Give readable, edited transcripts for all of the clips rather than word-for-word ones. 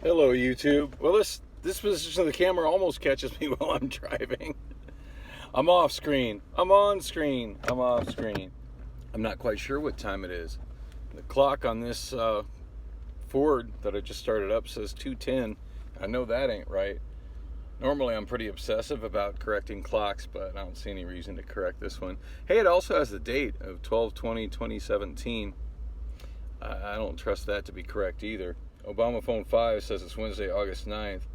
Hello, YouTube. Well, this position of the camera almost catches me while I'm driving. I'm off screen. I'm on screen. I'm off screen. I'm not quite sure what time it is. The clock on this Ford that I just started up says 2:10. I know that ain't right. Normally I'm pretty obsessive about correcting clocks, but I don't see any reason to correct this one. Hey, it also has the date of 12/20/2017. I don't trust that to be correct either. Obama Phone 5 says it's Wednesday, August 9th,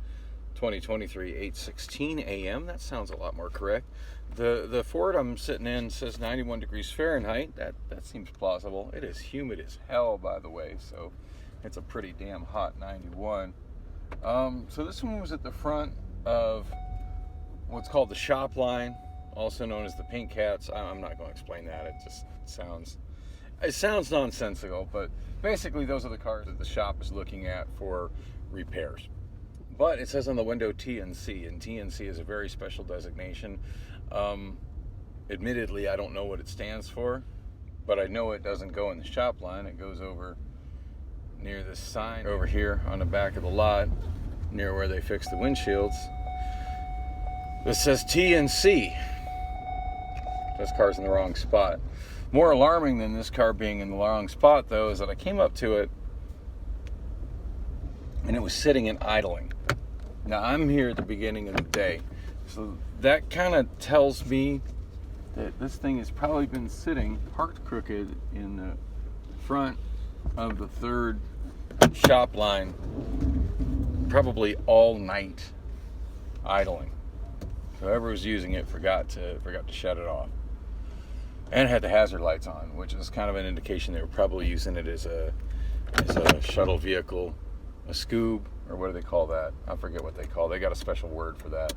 2023, 8:16 a.m. That sounds a lot more correct. The Ford I'm sitting in says 91 degrees Fahrenheit. That seems plausible. It is humid as hell, by the way, so it's a pretty damn hot 91. So this one was at the front of what's called the shop line, also known as the Pink Cats. I'm not going to explain that. It just sounds nonsensical, but basically those are the cars that the shop is looking at for repairs. But it says on the window TNC, and TNC is a very special designation. Admittedly, I don't know what it stands for, but I know it doesn't go in the shop line. It goes over near this sign over here on the back of the lot, near where they fix the windshields. This says TNC. This car's in the wrong spot. More alarming than this car being in the wrong spot, though, is that I came up to it and it was sitting and idling. Now, I'm here at the beginning of the day, so that kind of tells me that this thing has probably been sitting parked crooked in the front of the third shop line, probably all night idling. Whoever was using it forgot to shut it off. And it had the hazard lights on, which is kind of an indication they were probably using it as a shuttle vehicle, a scoob, or what do they call that? I forget what they call it. They got a special word for that.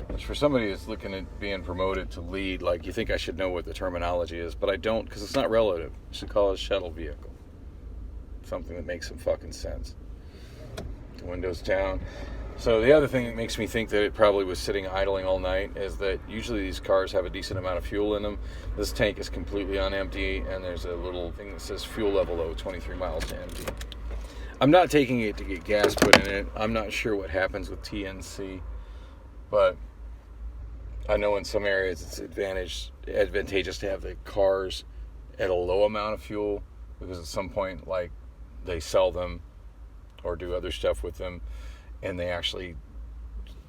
Which for somebody that's looking at being promoted to lead, like, you think I should know what the terminology is, but I don't, because it's not relative. You should call it a shuttle vehicle. Something that makes some fucking sense. The windows down. So the other thing that makes me think that it probably was sitting idling all night is that usually these cars have a decent amount of fuel in them. This tank is completely on empty, and there's a little thing that says fuel level low, 23 miles to empty. I'm not taking it to get gas put in it. I'm not sure what happens with TNC, but I know in some areas it's advantageous to have the cars at a low amount of fuel, because at some point, like, they sell them or do other stuff with them, and they actually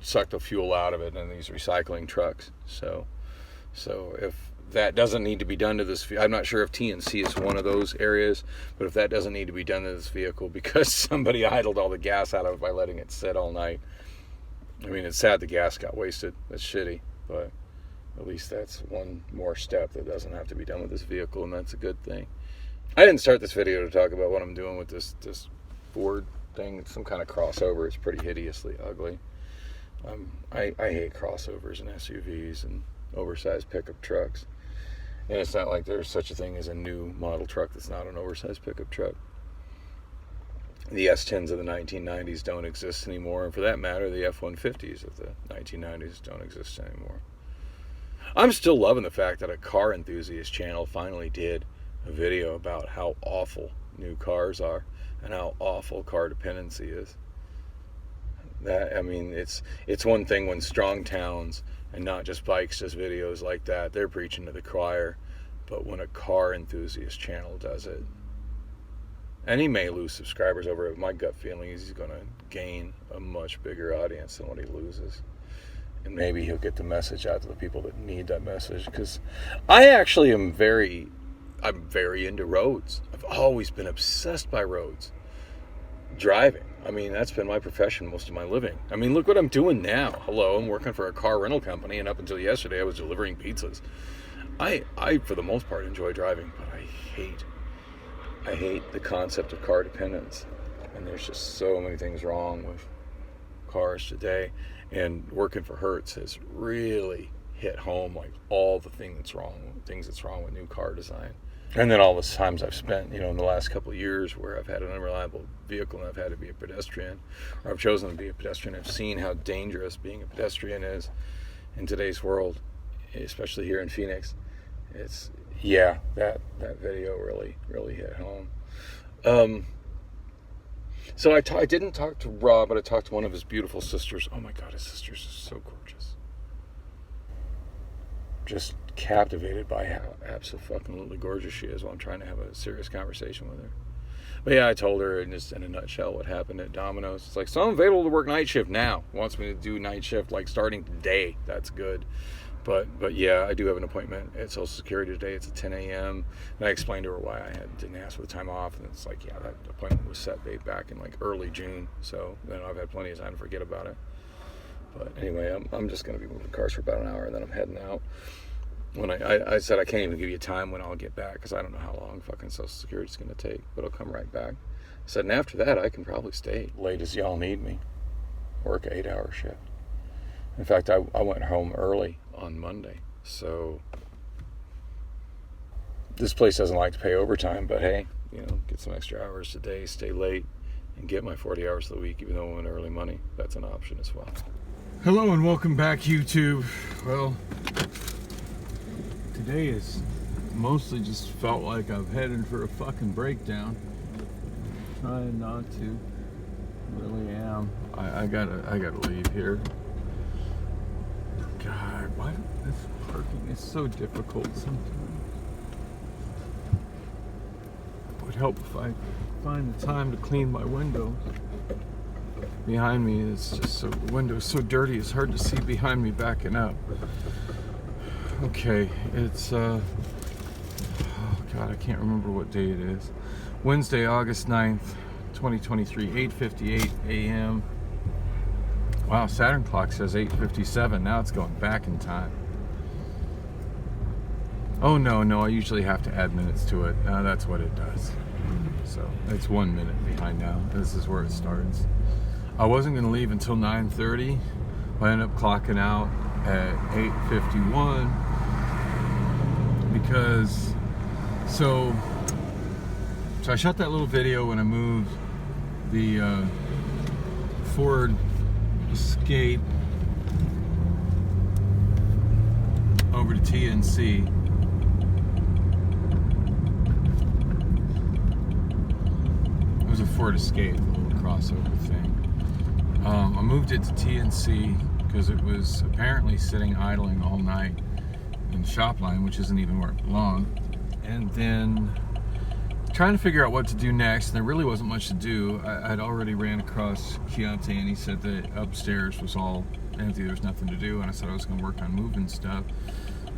suck the fuel out of it in these recycling trucks. So if that doesn't need to be done to this, I'm not sure if TNC is one of those areas, but if that doesn't need to be done to this vehicle because somebody idled all the gas out of it by letting it sit all night, I mean, it's sad the gas got wasted. That's shitty, but at least that's one more step that doesn't have to be done with this vehicle, and that's a good thing. I didn't start this video to talk about what I'm doing with this Ford thing. It's some kind of crossover. It's pretty hideously ugly. I hate crossovers and SUVs and oversized pickup trucks. And it's not like there's such a thing as a new model truck that's not an oversized pickup truck. The S10s of the 1990s don't exist anymore, and for that matter, the F-150s of the 1990s don't exist anymore. I'm still loving the fact that a car enthusiast channel finally did a video about how awful new cars are and how awful car dependency is. That, I mean, it's one thing when Strong Towns and Not Just Bikes does videos like that. They're preaching to the choir. But when a car enthusiast channel does it, and he may lose subscribers over it, my gut feeling is he's going to gain a much bigger audience than what he loses. And maybe he'll get the message out to the people that need that message. Because I actually I'm very into roads. I've always been obsessed by roads. Driving. I mean, that's been my profession most of my living. I mean, look what I'm doing now. Hello, I'm working for a car rental company, and up until yesterday I was delivering pizzas. I for the most part enjoy driving, but I hate the concept of car dependence. And there's just so many things wrong with cars today. And working for Hertz has really hit home, like, all the things that's wrong with new car design. And then all the times I've spent, in the last couple of years where I've had an unreliable vehicle and I've had to be a pedestrian, or I've chosen to be a pedestrian. I've seen how dangerous being a pedestrian is in today's world, especially here in Phoenix. That video really hit home. So I didn't talk to Rob, but I talked to one of his beautiful sisters. Oh my God, his sisters are so gorgeous. Just captivated by how absolutely gorgeous she is while I'm trying to have a serious conversation with her. But yeah, I told her just in a nutshell what happened at Domino's. It's like, so I'm available to work night shift now. Wants me to do night shift like starting today. That's good. But yeah, I do have an appointment at Social Security today. It's at 10 a.m. And I explained to her why I didn't ask for the time off. And it's like, yeah, that appointment was set back in like early June. So then I've had plenty of time to forget about it. But anyway, I'm just going to be moving cars for about an hour and then I'm heading out. When I said I can't even give you time when I'll get back because I don't know how long fucking Social Security is going to take. But I'll come right back. I said, and after that, I can probably stay late as y'all need me. Work an 8-hour shift. In fact, I went home early on Monday, so this place doesn't like to pay overtime, but hey, get some extra hours today, stay late, and get my 40 hours of the week, even though I'm in early money. That's an option as well. Hello and welcome back, YouTube. Well, today is mostly just felt like I've headed for a fucking breakdown. Trying not to, really am. I gotta leave here. God, why this parking is so difficult sometimes. It would help if I find the time to clean my windows. Behind me is just so, the window's so dirty it's hard to see behind me backing up. Okay, it's oh God, I can't remember what day it is. Wednesday, August 9th, 2023, 8:58 a.m. Wow, Saturn clock says 8:57. Now it's going back in time. Oh no, I usually have to add minutes to it. That's what it does. So it's 1 minute behind now. This is where it starts. I wasn't going to leave until 9:30. I ended up clocking out at 8:51 because so I shot that little video when I moved the Ford Escape over to TNC. It was a Ford Escape, a little crossover thing. I moved it to TNC because it was apparently sitting idling all night in the shop line, which isn't even where it belonged. And then trying to figure out what to do next, and there really wasn't much to do. I'd already ran across Chianti, and he said that upstairs was all empty, there was nothing to do, and I said I was going to work on moving stuff.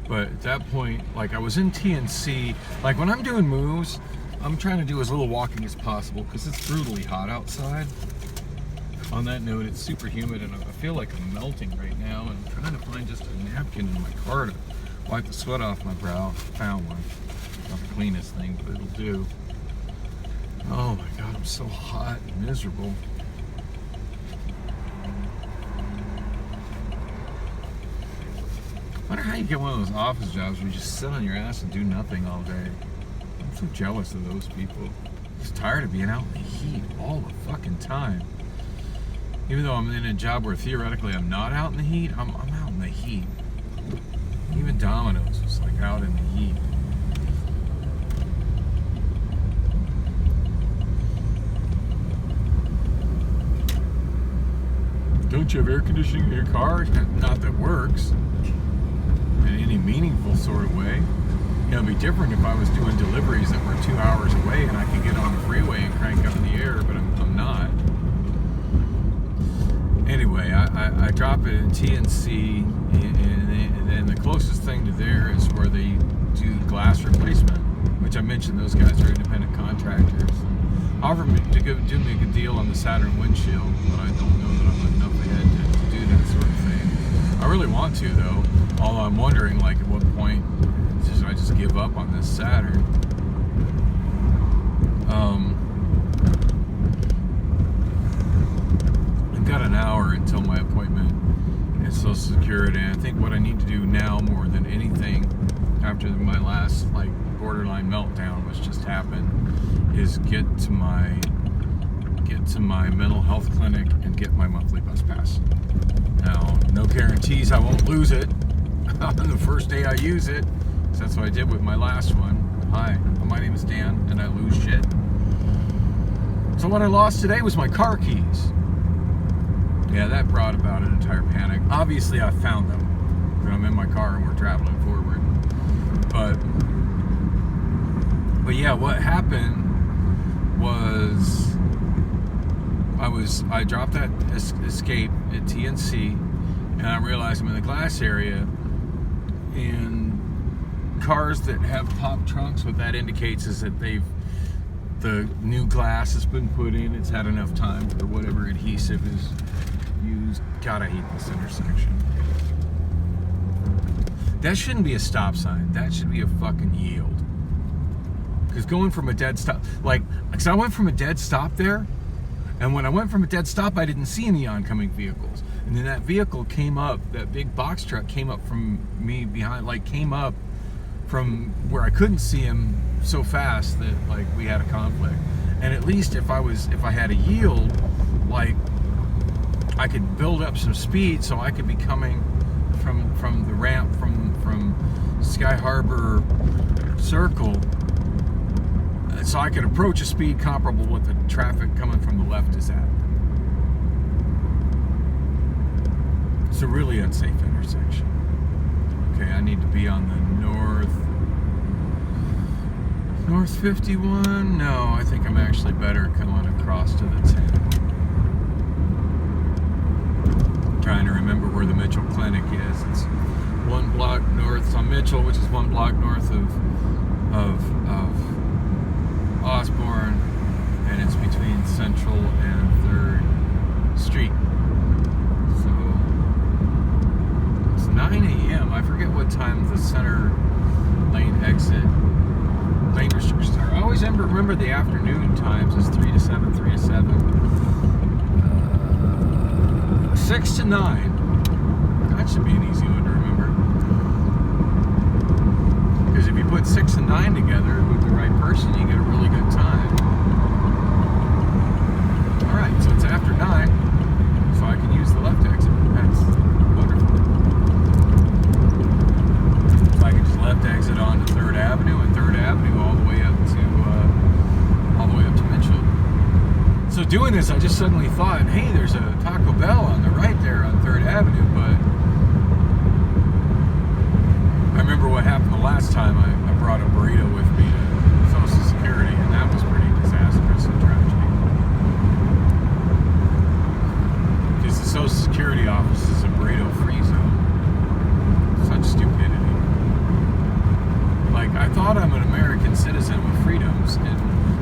But at that point, like, I was in TNC. Like, when I'm doing moves, I'm trying to do as little walking as possible because it's brutally hot outside. On that note, it's super humid, and I feel like I'm melting right now, and I'm trying to find just a napkin in my car to wipe the sweat off my brow. I found one. Not the cleanest thing, but it'll do. Oh my God, I'm so hot and miserable. I wonder how you get one of those office jobs where you just sit on your ass and do nothing all day. I'm so jealous of those people. I'm just tired of being out in the heat all the fucking time. Even though I'm in a job where theoretically I'm not out in the heat, I'm out in the heat. Even Domino's was like out in the heat. Don't you have air conditioning in your car? Not that works in any meaningful sort of way. It'd be different if I was doing deliveries that were 2 hours away and I could get on the freeway and crank up in the air, but I'm not. Anyway, I drop it in TNC, and the closest thing to there is where they do glass replacement, which I mentioned those guys are independent contractors. Offered me to do me a good deal on the Saturn windshield, but I don't know that I'm enough ahead to do that sort of thing. I really want to, though, although I'm wondering, like, at what point should I just give up on this Saturn? I've got an hour until my appointment at Social Security, and I think what I need to do now more than anything after my last, like, borderline meltdown, which just happened, is get to my mental health clinic and get my monthly bus pass. Now, no guarantees I won't lose it on the first day I use it, because that's what I did with my last one. Hi, my name is Dan, and I lose shit. So what I lost today was my car keys. Yeah, that brought about an entire panic. Obviously, I found them. And I'm in my car and we're traveling forward. But yeah, what happened was I dropped that Escape at TNC, and I realized I'm in the glass area. And cars that have pop trunks, what that indicates is that the new glass has been put in. It's had enough time for whatever adhesive is used. God, I hate this intersection. That shouldn't be a stop sign. That should be a fucking yield. Because going from a dead stop, because I went from a dead stop there, and when I went from a dead stop, I didn't see any oncoming vehicles. And then that vehicle came up, that big box truck came up from me behind, came up from where I couldn't see him so fast that, we had a conflict. And at least if I had a yield, I could build up some speed so I could be coming from the ramp from Sky Harbor Circle, so I could approach a speed comparable with the traffic coming from the left is at. It's a really unsafe intersection. Okay, I need to be on the North 51? No, I think I'm actually better coming across to the 10. Trying to remember where the Mitchell Clinic is. It's 1 block north on Mitchell, which is 1 block north of Osborne, and it's between Central and 3rd Street. So it's 9 a.m. I forget what time the center lane restrictions are. I always remember the afternoon times as 3 to 7, 3 to 7. 6 to 9. That should be an easy one to remember. Because if you put 6 and 9 together with the right person, you get a really good time. Alright, so it's after 9, so I can use the left exit. That's wonderful. So I can just left exit onto 3rd Avenue and 3rd Avenue all the way up to Mitchell. So doing this, I just suddenly thought, hey, there's a Taco Bell on the right there on 3rd Avenue, but I remember what happened the last time I brought a burrito with me to Social Security, and that was pretty disastrous and tragic. Because the Social Security office is a burrito-free zone. Such stupidity. I thought I'm an American citizen with freedoms, and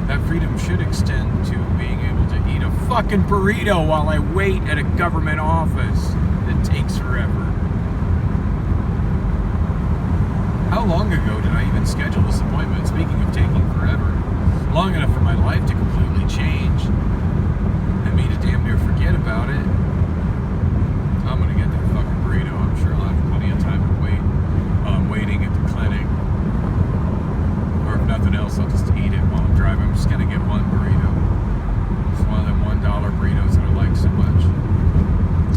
that freedom should extend to being able to eat a fucking burrito while I wait at a government office that takes forever. How long ago did I even schedule this appointment? Speaking of taking forever, long enough for my life to completely change and me to damn near forget about it. I'm gonna get that fucking burrito. I'm sure I'll have plenty of time to wait while I'm waiting at the clinic. Or if nothing else, I'll just eat it while I'm driving. I'm just gonna get one burrito. It's one of them $1 burritos that I like so much.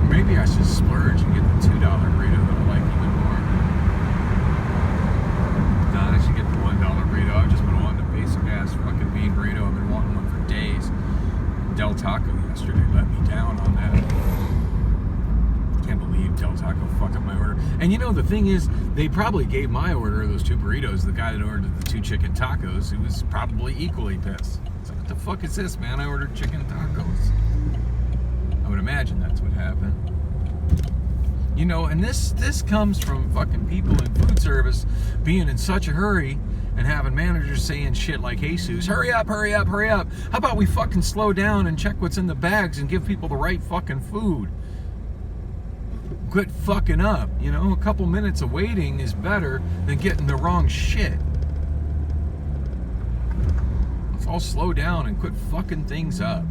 Maybe I should splurge and get the $2 burrito that I like even more. I should get the $1 burrito. I've just been wanting a basic ass fucking bean burrito. I've been wanting one for days. Del Taco yesterday let me down on that. Can't believe Del Taco fucked up my order. And the thing is, they probably gave my order of those 2 burritos, the guy that ordered the 2 chicken tacos, who was probably equally pissed. So what the fuck is this, man? I ordered chicken tacos. I would imagine that's what happened. And this comes from fucking people in food service being in such a hurry and having managers saying shit like, "Hey, Jesus, hurry up, hurry up, hurry up. How about we fucking slow down and check what's in the bags and give people the right fucking food? Quit fucking up." A couple minutes of waiting is better than getting the wrong shit. Let's all slow down and quit fucking things up.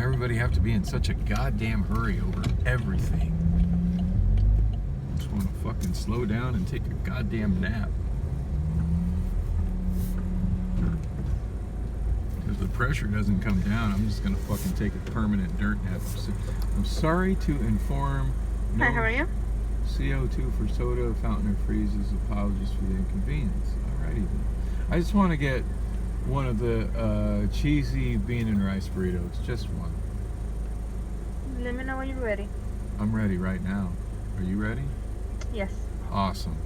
Everybody have to be in such a goddamn hurry over everything. Just want to fucking slow down and take a goddamn nap. If the pressure doesn't come down, I'm just gonna fucking take a permanent dirt nap. I'm sorry to inform Hi, how are you? CO2 for soda, fountain or freezes. Apologies for the inconvenience. Alrighty then. I just want to get one of the cheesy bean and rice burritos. Just one. Let me know when you're ready. I'm ready right now. Are you ready? Yes. Awesome.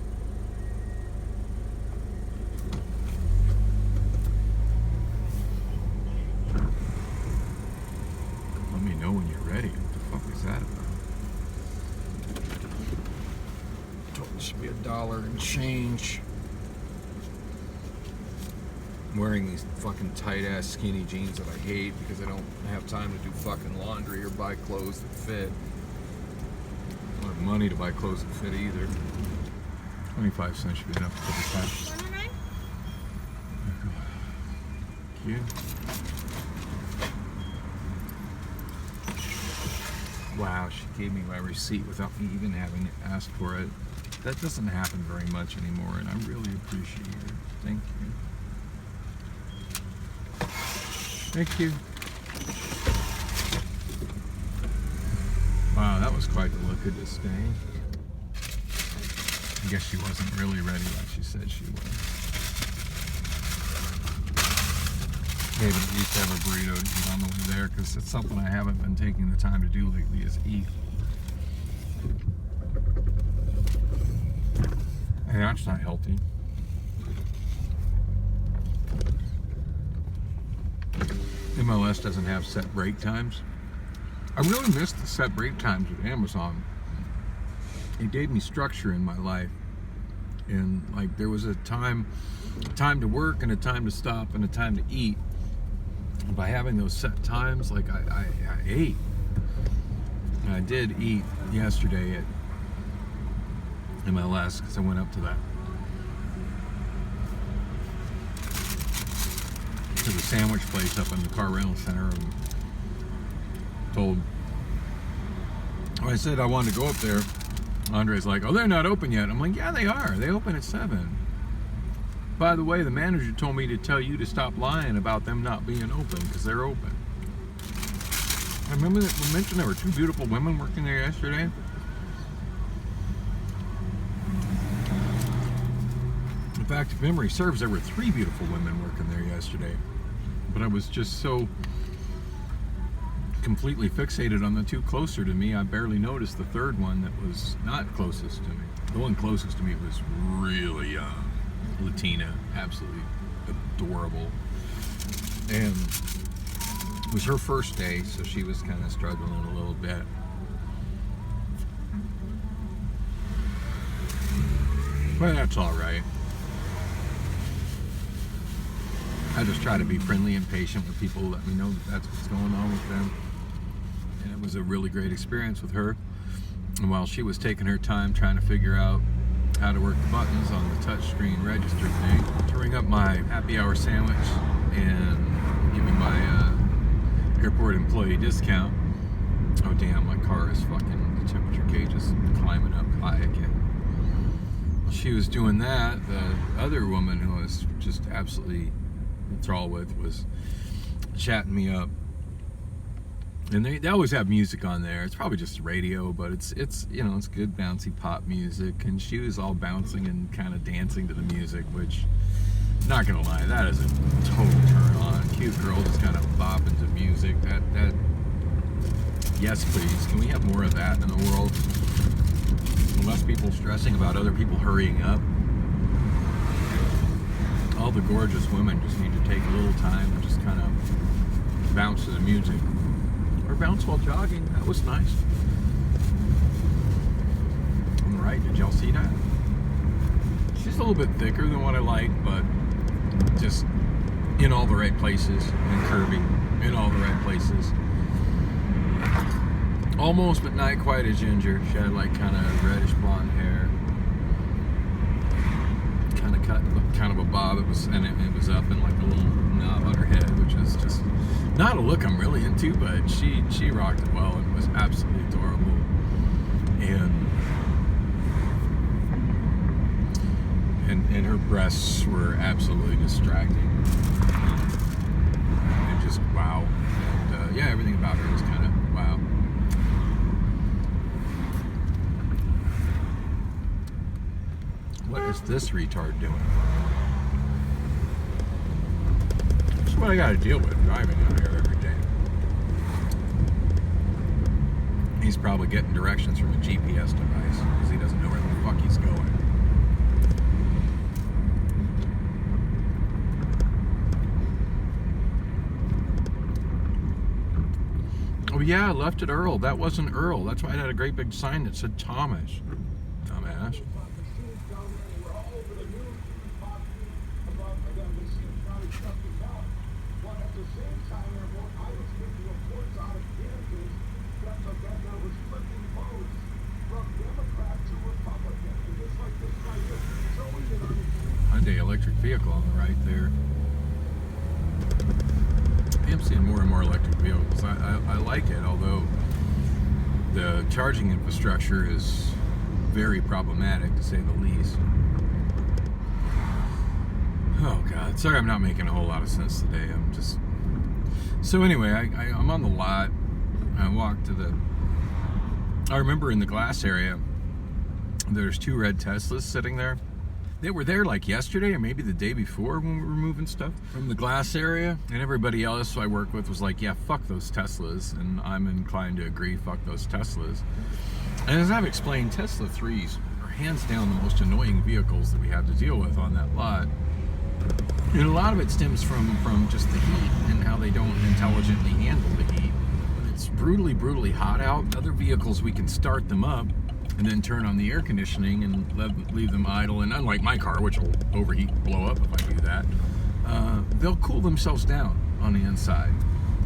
Let me know when you're ready. What the fuck is that about? It should be $1 and change. I'm wearing these fucking tight ass skinny jeans that I hate because I don't have time to do fucking laundry or buy clothes that fit. I don't have money to buy clothes that fit either. 25 cents should be enough for the cash. Thank you. Wow, she gave me my receipt without me even having to ask for it. That doesn't happen very much anymore, and I really appreciate it. Thank you. Thank you. Wow, that was quite the look of this day. I guess she wasn't really ready like she said she was. Maybe at least have a burrito to eat on the way there, because it's something I haven't been taking the time to do lately is eat. And that's not healthy. MLS doesn't have set break times. I really miss the set break times with Amazon. It gave me structure in my life. And like there was a time to work and a time to stop and a time to eat. And by having those set times, like I ate. And I did eat yesterday at MLS because I went up to the sandwich place up in the car rental center and I said I wanted to go up there. Andre's like, oh, they're not open yet. I'm like, yeah, they are. They open at 7. By the way, the manager told me to tell you to stop lying about them not being open because they're open. I remember that we mentioned there were 2 beautiful women working there yesterday. In fact, if memory serves, there were 3 beautiful women working there yesterday. But I was just so completely fixated on the 2 closer to me, I barely noticed the 3rd one that was not closest to me. The one closest to me was really young, Latina, absolutely adorable. And it was her first day, so she was kind of struggling a little bit. But that's all right. I just try to be friendly and patient with people, let me know that that's what's going on with them. And it was a really great experience with her. And while she was taking her time trying to figure out how to work the buttons on the touchscreen register thing, to ring up my happy hour sandwich and give me my airport employee discount. Oh damn, my car is fucking, the temperature gauge is climbing up high again. While she was doing that, the other woman who I was just absolutely enthralled with was chatting me up. And they always have music on there. It's probably just radio, but it's you know, it's good bouncy pop music. And she was all bouncing and kind of dancing to the music, which, not gonna lie, that is a total turn on. Cute girl just kind of bopping to music. That yes please. Can we have more of that in the world? Less people stressing about other people hurrying up. All the gorgeous women just need to take a little time and just kind of bounce to the music. Or bounce while jogging. That was nice. On the right, did y'all see that? She's a little bit thicker than what I like, but just in all the right places and curvy in all the right places. Almost, but not quite a ginger. She had like kind of reddish blonde hair. Kind of cut, kind of a bob. It was up in like a little knob on her head, which was just not a look I'm really into, but she rocked it well and was absolutely adorable. And her breasts were absolutely distracting. And just wow. And yeah, everything about her was kind of wow. What is this retard doing? That's what I gotta deal with driving out here every day. He's probably getting directions from a GPS device because he doesn't know where the fuck he's going. Oh yeah, I left at Earl. That wasn't Earl. That's why I had a great big sign that said Thomas. Dumbass. Hyundai electric vehicle on the right there. I am seeing more and more electric vehicles. I like it, although the charging infrastructure is very problematic, to say the least. Oh God, sorry I'm not making a whole lot of sense today. I'm just... So anyway, I'm on the lot. I walked to the... I remember in the glass area, there's 2 red Teslas sitting there. They were there like yesterday or maybe the day before when we were moving stuff from the glass area. And everybody else I work with was like, yeah, fuck those Teslas. And I'm inclined to agree, fuck those Teslas. And as I've explained, Tesla 3s are hands down the most annoying vehicles that we have to deal with on that lot. And a lot of it stems from just the heat and how they don't intelligently handle the heat. When it's brutally, brutally hot out, other vehicles, we can start them up and then turn on the air conditioning and leave them idle. And unlike my car, which will overheat and blow up if I do that, they'll cool themselves down on the inside.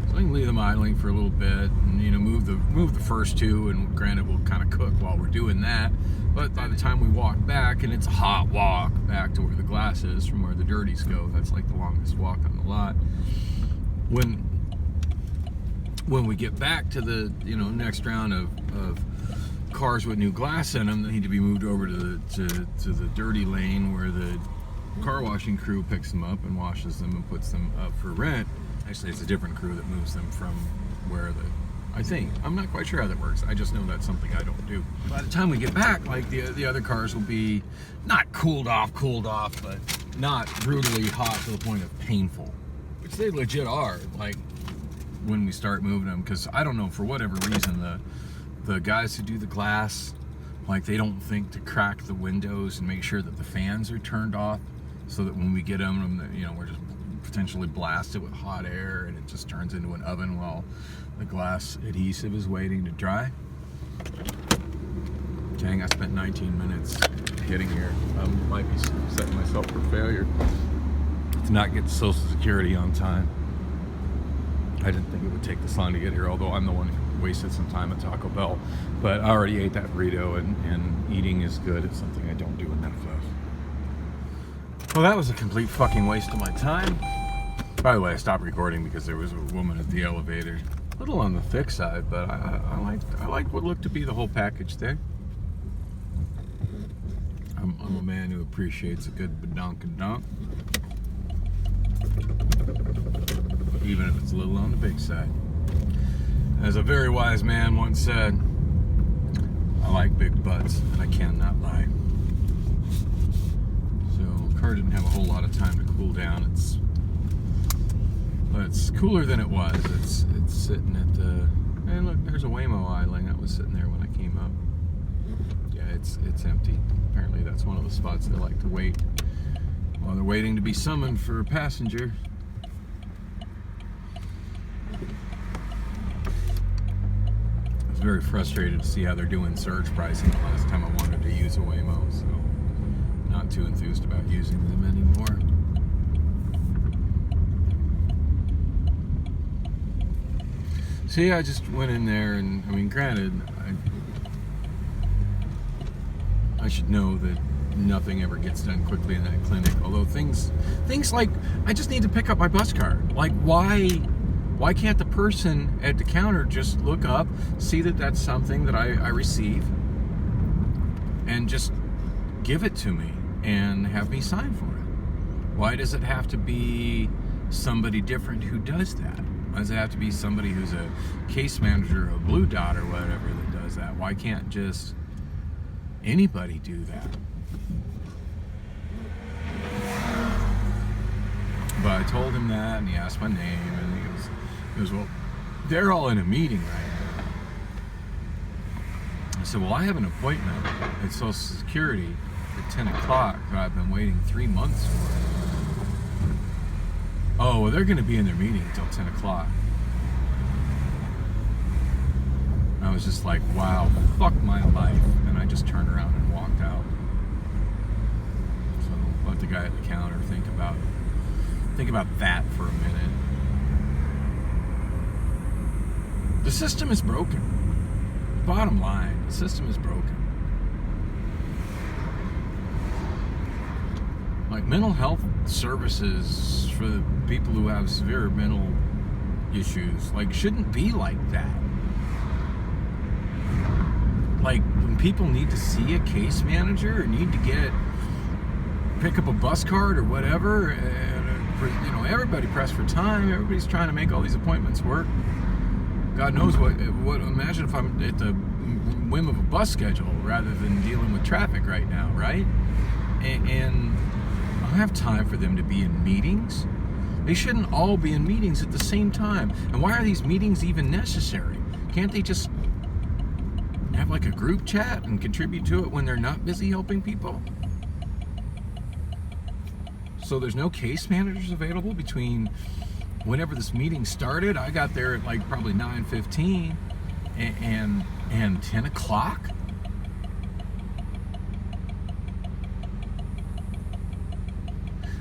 So I can leave them idling for a little bit and, you know, move the first 2, and granted we'll kind of cook while we're doing that. But by the time we walk back, and it's a hot walk back to where the glass is from where the dirties go, that's like the longest walk on the lot. When we get back to the, you know, next round of cars with new glass in them that need to be moved over to the dirty lane where the car washing crew picks them up and washes them and puts them up for rent. Actually, it's a different crew that moves them from where I think. I'm not quite sure how that works. I just know that's something I don't do. By the time we get back, like the other cars will be not cooled off, but not brutally hot to the point of painful, which they legit are, like when we start moving them, because I don't know, for whatever reason, the guys who do the glass, like, they don't think to crack the windows and make sure that the fans are turned off so that when we get them, you know, we're just potentially blasted with hot air and it just turns into an oven while the glass adhesive is waiting to dry. Dang, I spent 19 minutes hitting here. I might be setting myself for failure to not get to Social Security on time. I didn't think it would take this long to get here, although I'm the one who wasted some time at Taco Bell. But I already ate that burrito, and eating is good. It's something I don't do enough of. Well, that was a complete fucking waste of my time. By the way, I stopped recording because there was a woman at the elevator. A little on the thick side, but I liked what looked to be the whole package there. I'm a man who appreciates a good badonkadonk, even if it's a little on the big side. As a very wise man once said, I like big butts, and I cannot lie. So, the car didn't have a whole lot of time to cool down. It's cooler than it was. It's sitting at the... And look, there's a Waymo idling. That was sitting there when I came up. Yeah, it's empty. Apparently that's one of the spots they like to wait while they're waiting to be summoned for a passenger. I was very frustrated to see how they're doing surge pricing the last time I wanted to use a Waymo, so not too enthused about using them anymore. See, I just went in there and, I mean, granted, I should know that nothing ever gets done quickly in that clinic. Although things like, I just need to pick up my bus card. Like, why can't the person at the counter just look up, see that that's something that I receive, and just give it to me and have me sign for it? Why does it have to be somebody different who does that? Why does it have to be somebody who's a case manager or a Blue Dot or whatever that does that? Why can't just anybody do that? I told him that, and he asked my name, and he goes, well, they're all in a meeting right now. I said, well, I have an appointment at Social Security at 10 o'clock that I've been waiting 3 months for. Oh, well, they're going to be in their meeting until 10 o'clock. I was just like, wow, fuck my life. And I just turned around and walked out. So let the guy at the counter think about that for a minute. The system is broken. Bottom line, the system is broken. Like, mental health services for the people who have severe mental issues, like, shouldn't be like that. Like, when people need to see a case manager or need to pick up a bus card or whatever, and, you know, everybody pressed for time. Everybody's trying to make all these appointments work. God knows what. Imagine if I'm at the whim of a bus schedule rather than dealing with traffic right now, right? And I don't have time for them to be in meetings. They shouldn't all be in meetings at the same time. And why are these meetings even necessary? Can't they just have like a group chat and contribute to it when they're not busy helping people? So there's no case managers available between whenever this meeting started. I got there at like probably 9:15 and 10 o'clock.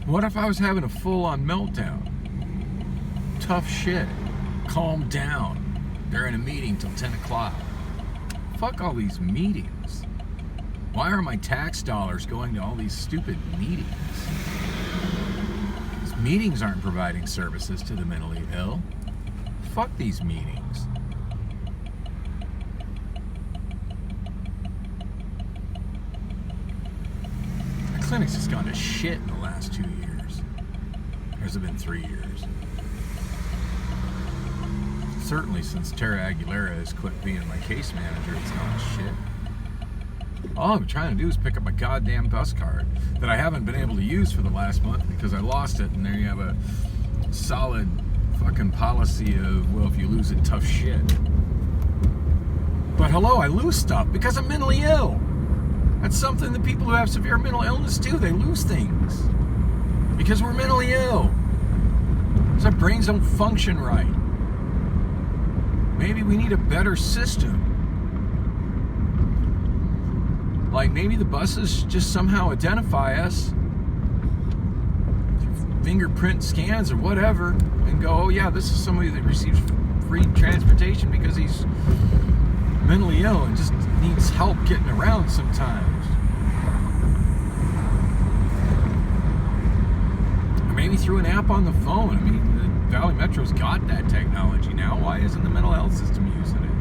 What if I was having a full-on meltdown? Tough shit. Calm down. They're in a meeting till 10 o'clock. Fuck all these meetings. Why are my tax dollars going to all these stupid meetings? These meetings aren't providing services to the mentally ill. Fuck these meetings. The clinic's just gone to shit in the last 2 years. Or has it been 3 years? Certainly since Tara Aguilera has quit being my case manager, it's gone to shit. All I'm trying to do is pick up my goddamn bus card that I haven't been able to use for the last month because I lost it, and there you have a solid fucking policy of, well, if you lose it, tough shit. But hello, I lose stuff because I'm mentally ill. That's something that people who have severe mental illness do. They lose things because we're mentally ill. Because our brains don't function right. Maybe we need a better system. Like, maybe the buses just somehow identify us through fingerprint scans or whatever and go, oh yeah, this is somebody that receives free transportation because he's mentally ill and just needs help getting around sometimes. Or maybe through an app on the phone. I mean, the Valley Metro's got that technology now. Why isn't the mental health system using it?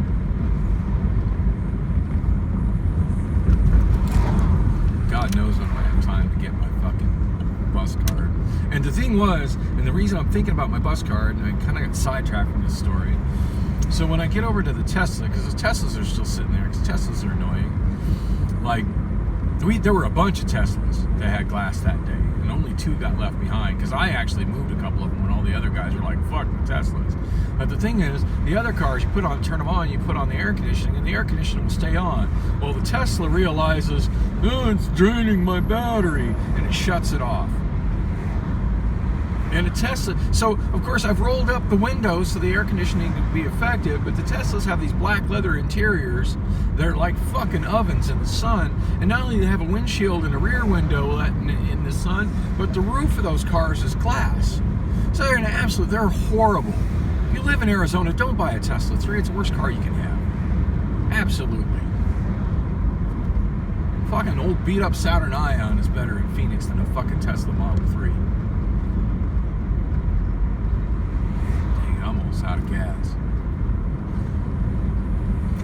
God knows when I have time to get my fucking bus card. And the thing was, and the reason I'm thinking about my bus card, and I kind of got sidetracked from this story. So when I get over to the Tesla, because the Teslas are still sitting there, because Teslas are annoying. Like, there were a bunch of Teslas that had glass that day, and only 2 got left behind, because I actually moved a couple of them when all the other guys were like, fuck the Teslas. But the thing is, the other cars, you turn them on, you put on the air conditioning, and the air conditioning will stay on. Well, the Tesla realizes, oh, it's draining my battery, and it shuts it off. And a Tesla, so of course I've rolled up the windows so the air conditioning can be effective, but the Teslas have these black leather interiors. They're like fucking ovens in the sun. And not only do they have a windshield and a rear window in the sun, but the roof of those cars is glass. So they're horrible. If you live in Arizona, don't buy a Tesla 3. It's the worst car you can have. Absolutely. Fucking old beat up Saturn Ion is better in Phoenix than a fucking Tesla Model 3. Out of gas.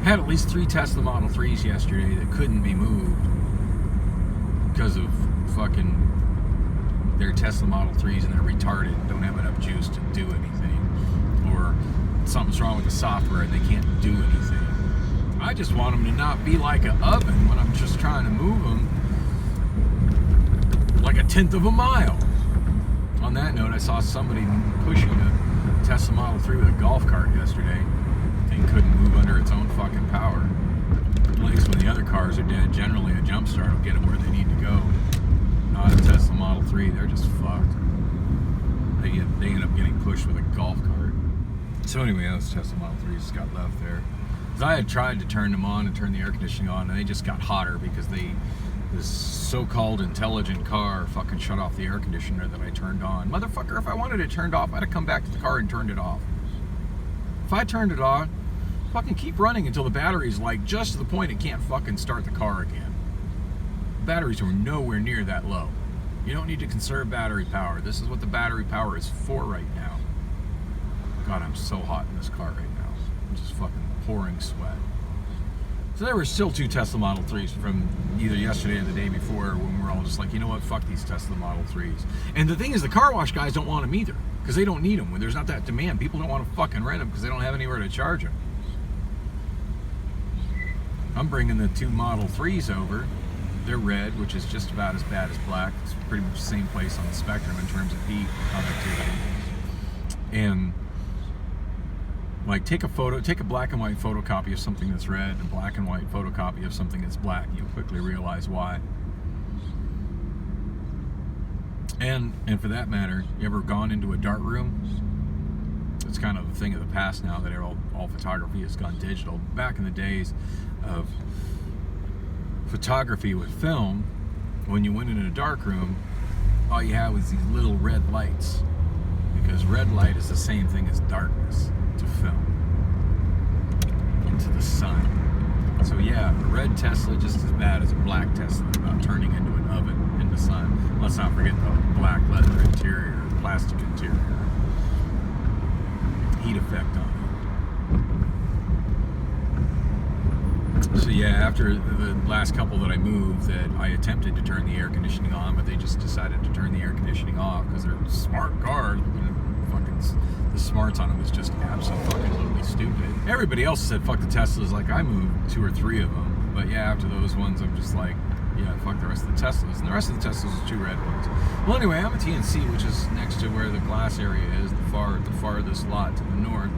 Had at least 3 Tesla Model 3s yesterday that couldn't be moved because of fucking their Tesla Model 3s, and they're retarded and don't have enough juice to do anything, or something's wrong with the software and they can't do anything. I just want them to not be like an oven when I'm just trying to move them like a 1/10 of a mile. On that note, I saw somebody pushing a Tesla Model 3 with a golf cart yesterday. Thing couldn't move under its own fucking power. At least when the other cars are dead, generally a jump start will get them where they need to go. Not a Tesla Model 3, they're just fucked. They end up getting pushed with a golf cart. So anyway, those Tesla Model 3s got left there. Because I had tried to turn them on and turn the air conditioning on, and they just got hotter because this so-called intelligent car fucking shut off the air conditioner that I turned on. Motherfucker, if I wanted it turned off, I'd have come back to the car and turned it off. If I turned it on, fucking keep running until the battery's like just to the point it can't fucking start the car again. The batteries were nowhere near that low. You don't need to conserve battery power. This is what the battery power is for right now. God, I'm so hot in this car right now. I'm just fucking pouring sweat. So there were still 2 Tesla Model 3s from either yesterday or the day before when we were all just like, you know what, fuck these Tesla Model 3s. And the thing is, the car wash guys don't want them either, because they don't need them. When there's not that demand, people don't want to fucking rent them because they don't have anywhere to charge them. I'm bringing the 2 Model 3s over. They're red, which is just about as bad as black. It's pretty much the same place on the spectrum in terms of heat conductivity. And like, take a black and white photocopy of something that's red and a black and white photocopy of something that's black. You'll quickly realize why. And for that matter, you ever gone into a dark room? It's kind of a thing of the past now that all photography has gone digital. Back in the days of photography with film, when you went into a dark room, all you had was these little red lights, because red light is the same thing as darkness to film, into the sun. So yeah, a red Tesla just as bad as a black Tesla about turning into an oven in the sun. Let's not forget the black leather interior, plastic interior, heat effect on it. So yeah, after the last couple that I moved, that I attempted to turn the air conditioning on, but they just decided to turn the air conditioning off because they're smart cars. The smarts on them was just absolutely stupid. Everybody else said fuck the Teslas, like I moved 2 or 3 of them. But yeah, after those ones, I'm just like, yeah, fuck the rest of the Teslas. And the rest of the Teslas are 2 red ones. Well, anyway, I'm at TNC, which is next to where the glass area is, the farthest lot to the north.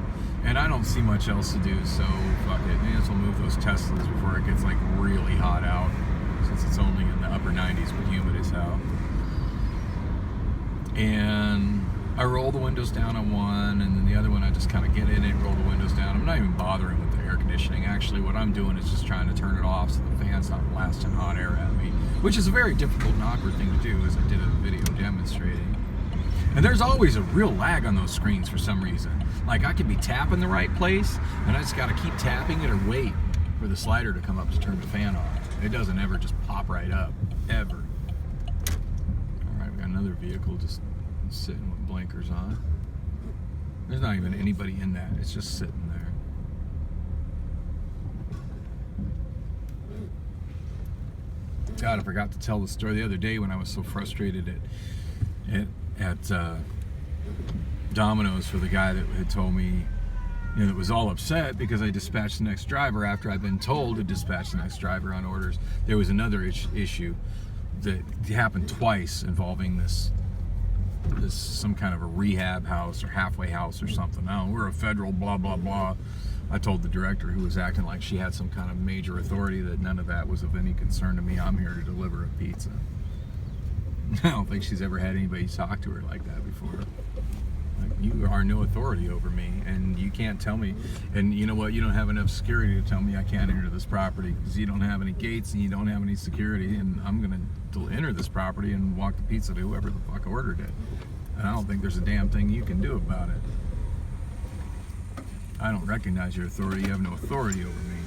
And I don't see much else to do, so fuck it. May as well move those Teslas before it gets like really hot out, since it's only in the upper 90s but humid as hell. And I roll the windows down on one, and then the other one I just kind of get in it, roll the windows down. I'm not even bothering with the air conditioning. Actually, what I'm doing is just trying to turn it off so the fan's not blasting hot air at me, which is a very difficult and awkward thing to do, as I did a video demonstrating. And there's always a real lag on those screens for some reason. Like, I could be tapping the right place, and I just got to keep tapping it or wait for the slider to come up to turn the fan off. It doesn't ever just pop right up, ever. All right, we got another vehicle just sitting with blinkers on. There's not even anybody in that. It's just sitting there. God, I forgot to tell the story the other day when I was so frustrated at Domino's for the guy that had told me, you know, that was all upset because I dispatched the next driver after I'd been told to dispatch the next driver on orders. There was another issue that happened twice involving this some kind of a rehab house or halfway house or something. Now, we're a federal blah blah blah. I told the director, who was acting like she had some kind of major authority, that none of that was of any concern to me. I'm here to deliver a pizza. I don't think she's ever had anybody talk to her like that before. Like, you are no authority over me, and you can't tell me. And you know what? You don't have enough security to tell me I can't enter this property because you don't have any gates and you don't have any security. And I'm gonna enter this property and walk the pizza to whoever the fuck ordered it. And I don't think there's a damn thing you can do about it. I don't recognize your authority. You have no authority over me.